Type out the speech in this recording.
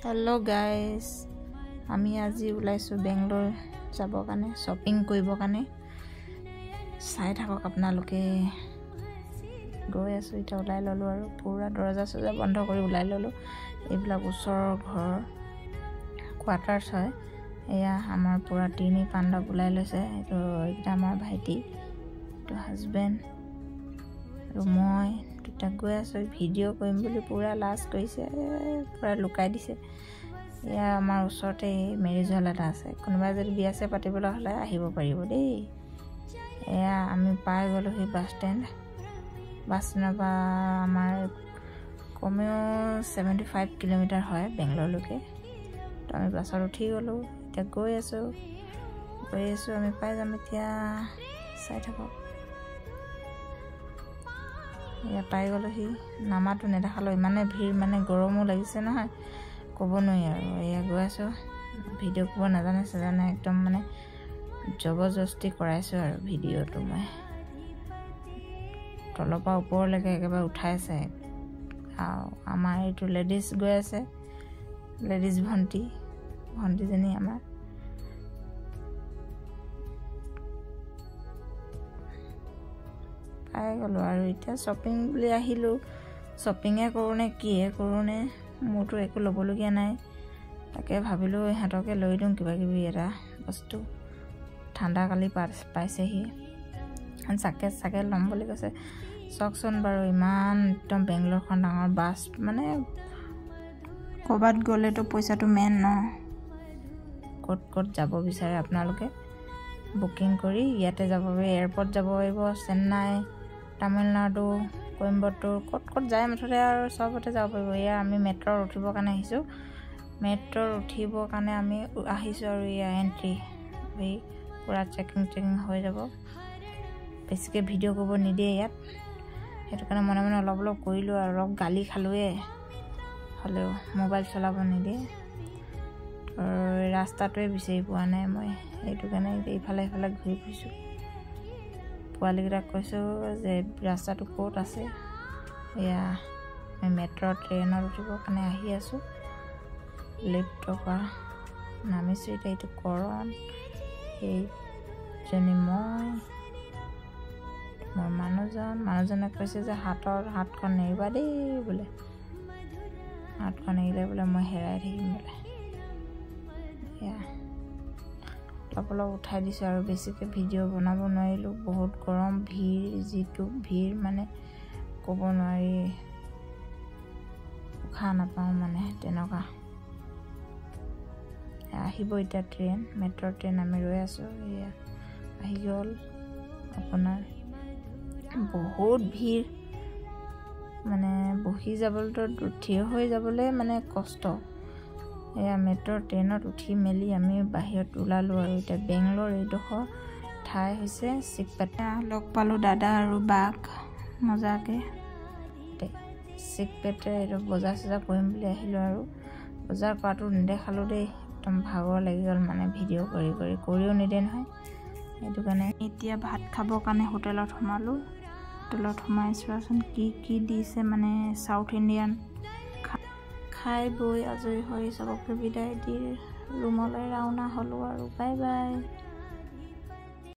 hello guys আমি আজি ওলাইছো বেংগলোৰ যাব কাৰণে শপিং কৰিব কাৰণে চাই থাকক আপোনালোকে গৈ আছো এটা ওলাই ললো আৰু পুৰা দৰজা সজা বন্ধ কৰি ওলাই ললো এইবিলাক ওচৰৰ ঘৰ কোৱাৰ্টাৰছ হয় এয়া আমাৰ পুৰা তিনি পাণ্ডা ওলাই লৈছে এটো এটা আমাৰ ভাইটি তো হাজবেণ্ড আৰু মই দুটা গৈ আছো ভিডিও কৰিম বুলি পুৰা লাষ্ট কৰিছে পুৰা লুকাই দিছে या আমাৰ ওচৰতে মেৰিজ হল এটা আছে কোনোবা যদি বিয়া আছে পাতিবলৈ হলে আহিব পাৰিব দেই এয়া আমি পাই গলো হি বাস ষ্টেণ্ড বা আমাৰ কমেও 75 কিলোমিটাৰ হয় বেংগলোৰলৈকে তো আমি বাছত উঠি গলো এতিয়া গৈ আছো আমি পাই যাম এতিয়া চাই থাকক এয়া পাই গলো হি নামাটো নেদেখালো ইমানে ভিৰ মানে গৰমো লাগিছে নহয় কব নয় আৰু এয়া গৈ আছো ভিডিও কৰিব নাজানে একদম মানে জবৰদস্তি কৰাইছো আৰু ভিডিওটো মই তলপা ওপৰলৈকে একেবাৰে উঠাইছে আৰু আমাৰ এইটো লেডিজ গৈ আছে লেডিজ ভন্টিজনী আমাৰ পাই গলো আৰু এতিয়া শপিং বুলি আহিলো শপিংয়ে কৰোনে কিয়ে কৰোনে মোৰটো একো লবলগীয়া নাই তাকে ভাবিলো হাতকে লৈ দিম কিবা কিবি এটা বস্তু ঠাণ্ডা কালি পাইছেহি চাকে লম বুলি কৈছে চকচোন বাৰু ইমান একদম বেংগলোৰখন ডাঙৰ বাছ মানে ক'বাত গ'লেতো পইচাটো মেন ন ক'ত যাব বিচাৰে আপোনালোকে বুকিং কৰি ইয়াতে যাব পাৰিব এয়াৰপৰ্ট যাব পাৰিব চেন্নাই তামিলনাডু কোইম্বাটুৰ ক'ত যায় মুঠতে আৰু সবতে যাব পাৰিব এয়া আমি মেট্ৰৰ উঠিবৰ কাৰণে আহিছো মেট্ৰৰ উঠিবৰ কাৰণে আমি আহিছো আৰু ইয়া এন্ট্ৰি এই পুৰা চেকিং হৈ যাব বেছিকে ভিডিও কৰিব নিদিয়ে ইয়াত সেইটো কাৰণে মনে মনে অলপ কৰিলো আৰু অলপ গালি খালোৱে হলেও মোবাইল চলাব নিদিয়ে ৰাস্তাটোৱে বিচাৰি পোৱা নাই মই সেইটো কাৰণে ইফালে ঘূৰি ফুৰিছো পোৱালিকেইটাক কৈছো যে ৰাস্তাটো ক'ত আছে এয়া আমি মেট্ৰ ট্ৰেইনত উঠিবৰ কাৰণে আহি আছো লিফ্টৰ পৰা নামিছো এতিয়া এইটো কৰণ এইজনী মোৰ মানুহজনে কৈছে যে হাতখন নেৰিবা দেই বোলে হাতখন নেৰিলে বোলে মই হেৰাই থাকিম বোলে এয়া অলপ উঠাই দিছো আৰু বেছিকে ভিডিও বনাব নোৱাৰিলো বহুত গৰম ভিৰ মানে ক'ব নোৱাৰি উশাহ নাপাওঁ মানে তেনেকুৱা আহিব এতিয়া ট্ৰেইন মেট্ৰ ট্ৰেইন আমি ৰৈ আছো এয়া আহি গ'ল আপোনাৰ বহুত ভিৰ মানে বহি যাবলৈতো থিয় হৈ যাবলৈ মানে কষ্ট এয়া মেট্ৰ ট্ৰেইনত উঠি মেলি আমি বাহিৰত ওলালো আৰু এতিয়া বেংগলোৰ এইডোখৰ ঠাই হৈছে চিকপেটা লগ পালো দাদা আৰু বাক মজাকে চিকপেটে এইটো বজাৰ কৰিম বুলি আহিলো আৰু বজাৰ কৰাটো নেদেখালো দেই একদম ভাগৰ লাগি গ'ল মানে ভিডিও কৰিও নিদিয়ে নহয় সেইটো কাৰণে এতিয়া ভাত খাবৰ কাৰণে হোটেলত সোমাইছোৱাচোন কি দিছে মানে সাউথ ইণ্ডিয়ান খাই বৈ আজৰি হৈ চবকে বিদায় দি ৰুমলৈ ৰাওনা হ'লো আৰু বাই বাই